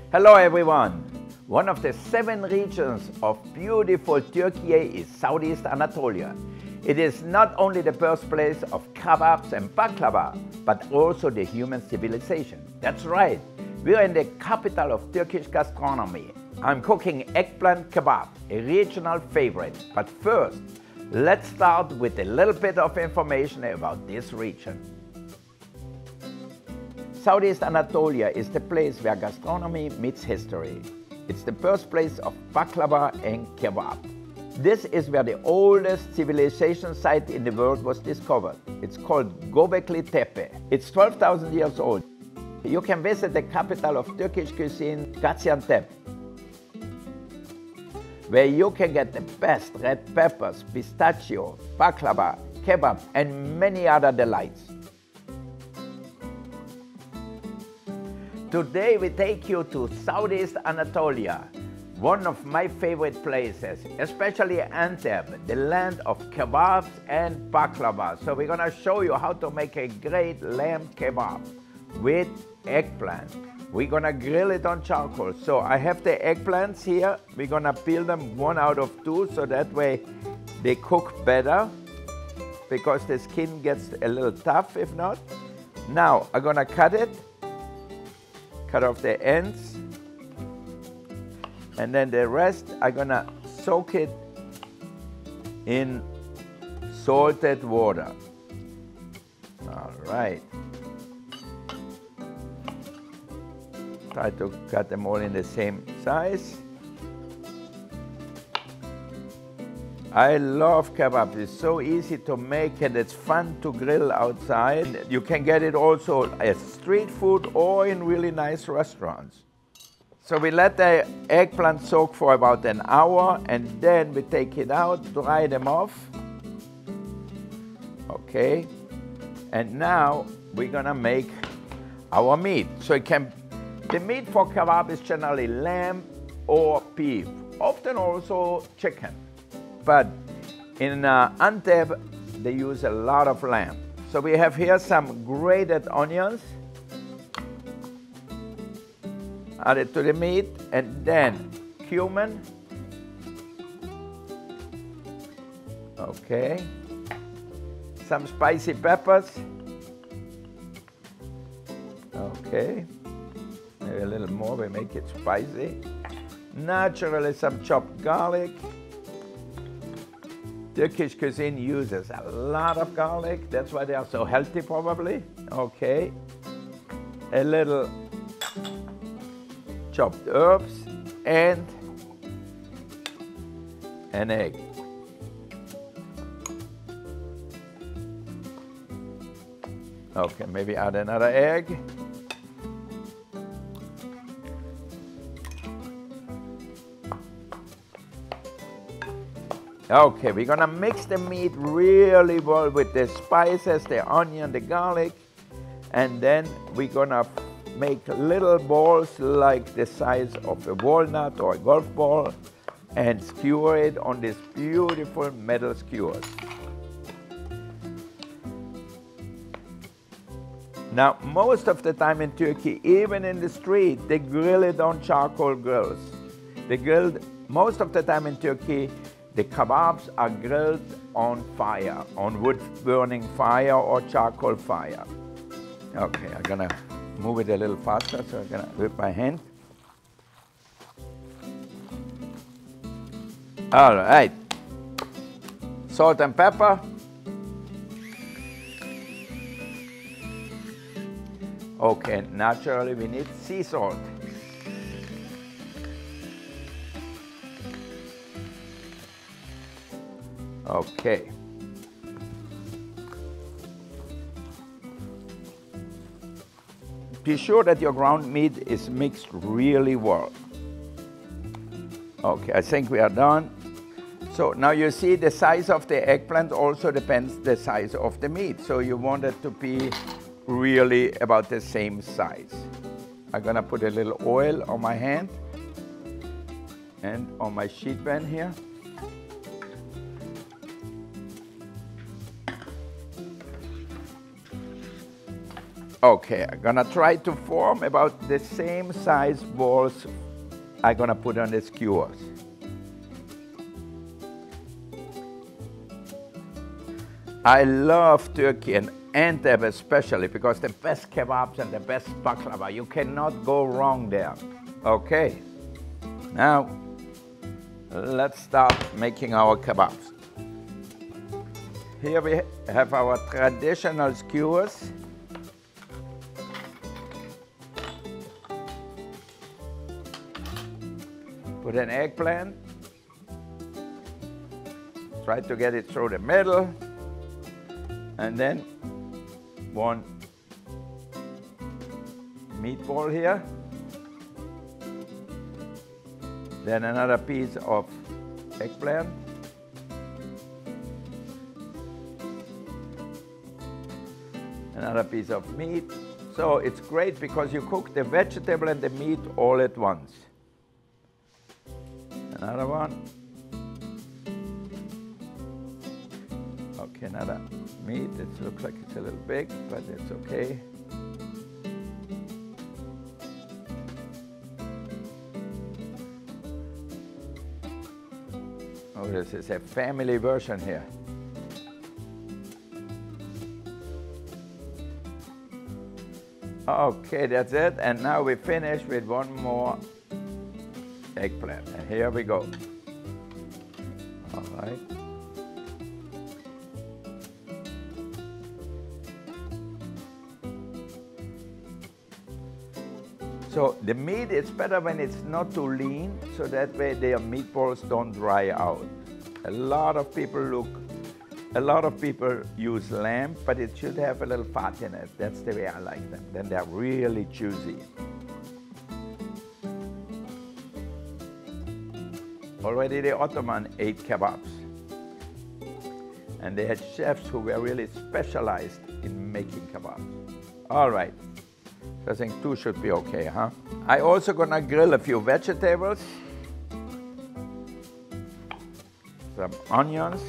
Hello everyone! One of the 7 regions of beautiful Turkey is Southeast Anatolia. It is not only the birthplace of kebabs and baklava, but also the human civilization. That's right, we are in the capital of Turkish gastronomy. I'm cooking eggplant kebab, a regional favorite. But first, let's start with a little bit of information about this region. Southeast Anatolia is the place where gastronomy meets history. It's the birthplace of baklava and kebab. This is where the oldest civilization site in the world was discovered. It's called Göbekli Tepe. It's 12,000 years old. You can visit the capital of Turkish cuisine, Gaziantep, where you can get the best red peppers, pistachio, baklava, kebab, and many other delights. Today we take you to Southeast Anatolia, one of my favorite places, especially Antep, the land of kebabs and baklava. So we're gonna show you how to make a great lamb kebab with eggplant. We're gonna grill it on charcoal. So I have the eggplants here. We're gonna peel them 1 out of 2, so that way they cook better, because the skin gets a little tough if not. Now I'm gonna cut it. Cut off the ends, and then the rest I'm gonna soak it in salted water. All right. Try to cut them all in the same size. I love kebab. It's so easy to make and it's fun to grill outside. You can get it also as street food or in really nice restaurants. So we let the eggplant soak for about an hour, and then we take it out, dry them off. Okay. And now we're gonna make our meat. So the meat for kebab is generally lamb or beef, often also chicken. But in Antep, they use a lot of lamb. So we have here some grated onions. Add it to the meat, and then cumin. Okay. Some spicy peppers. Okay. Maybe a little more, we make it spicy. Naturally, some chopped garlic. Turkish cuisine uses a lot of garlic. That's why they are so healthy, probably. Okay. A little chopped herbs and an egg. Okay, maybe add another egg. Okay, we're gonna mix the meat really well with the spices, the onion, the garlic, and then we're gonna make little balls like the size of a walnut or a golf ball and skewer it on these beautiful metal skewers. Now, most of the time in Turkey, even in the street, they grill it on charcoal grills. Most of the time in Turkey, the kebabs are grilled on fire, on wood-burning fire or charcoal fire. Okay, I'm gonna move it a little faster, so I'm gonna do it by hand. All right. Salt and pepper. Okay, naturally we need sea salt. Okay. Be sure that your ground meat is mixed really well. Okay, I think we are done. So now you see the size of the eggplant also depends the size of the meat. So you want it to be really about the same size. I'm gonna put a little oil on my hand and on my sheet pan here. Okay, I'm gonna try to form about the same size balls I'm gonna put on the skewers. I love Turkey and Antep especially because the best kebabs and the best baklava. You cannot go wrong there. Okay, now let's start making our kebabs. Here we have our traditional skewers. Put an eggplant. Try to get it through the middle. And then one meatball here. Then another piece of eggplant. Another piece of meat. So it's great because you cook the vegetable and the meat all at once. Another one. Okay, another meat. It looks like it's a little big, but it's okay. Oh, this is a family version here. Okay, that's it. And now we finish with one more eggplant. And here we go. All right. So the meat is better when it's not too lean, so that way their meatballs don't dry out. A lot of people use lamb, but it should have a little fat in it. That's the way I like them. Then they're really juicy. Already the Ottoman ate kebabs. And they had chefs who were really specialized in making kebabs. All right. I think two should be okay, huh? I also gonna grill a few vegetables. Some onions.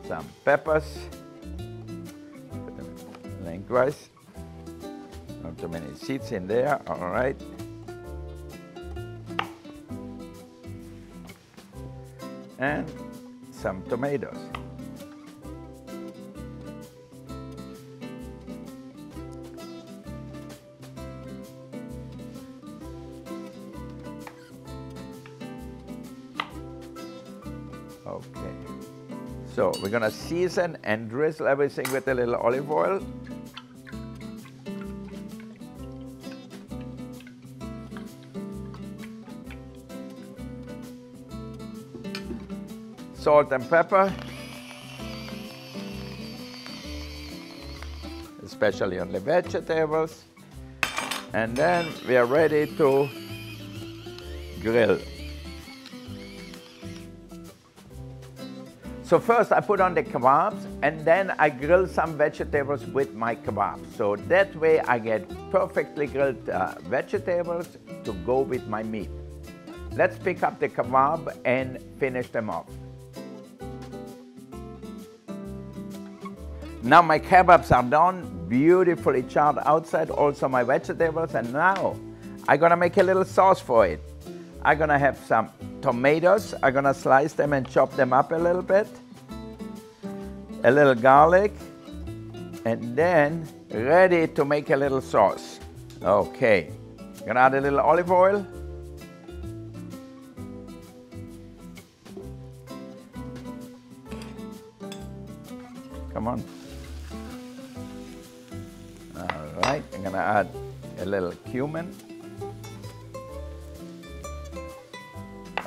Some peppers. Put them lengthwise. Not too many seeds in there, all right. And some tomatoes. Okay. So we're gonna season and drizzle everything with a little olive oil. Salt and pepper, especially on the vegetables. And then we are ready to grill. So first I put on the kebabs and then I grill some vegetables with my kebabs. So that way I get perfectly grilled vegetables to go with my meat. Let's pick up the kebab and finish them off. Now my kebabs are done, beautifully charred outside, also my vegetables, and now I'm gonna make a little sauce for it. I'm gonna have some tomatoes, I'm gonna slice them and chop them up a little bit, a little garlic, and then ready to make a little sauce. Okay, gonna add a little olive oil. Come on. All right, I'm gonna add a little cumin.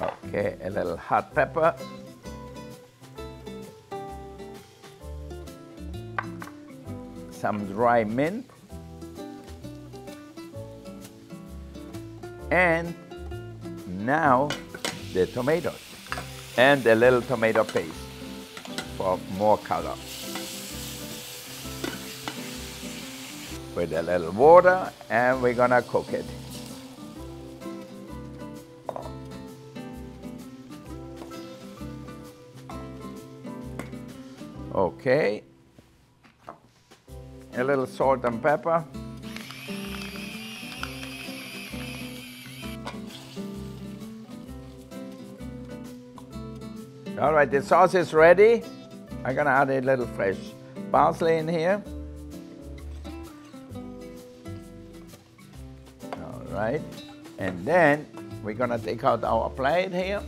Okay, a little hot pepper. Some dry mint. And now the tomatoes. And a little tomato paste for more color. With a little water, and we're gonna cook it. Okay. A little salt and pepper. All right, the sauce is ready. I'm gonna add a little fresh parsley in here. All right, and then we're gonna take out our plate here.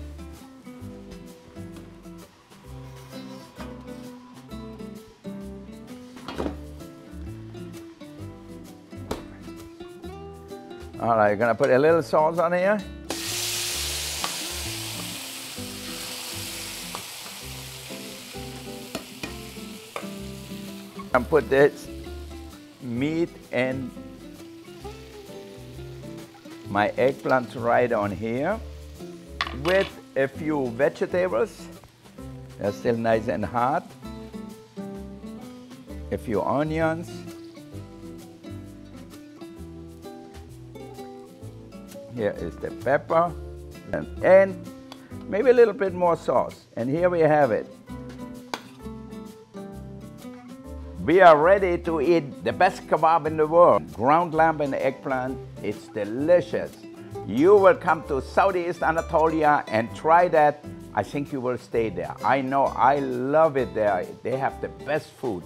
All right, gonna put a little sauce on here. And put this meat and my eggplants right on here with a few vegetables. They're still nice and hot. A few onions. Here is the pepper and maybe a little bit more sauce. And here we have it. We are ready to eat the best kebab in the world. Ground lamb and eggplant, it's delicious. You will come to Southeast Anatolia and try that. I think you will stay there. I know, I love it there. They have the best food.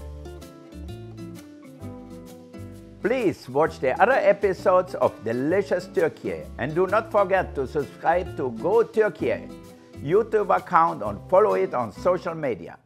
Please watch the other episodes of Delicious Türkiye and do not forget to subscribe to Go Türkiye YouTube account and follow it on social media.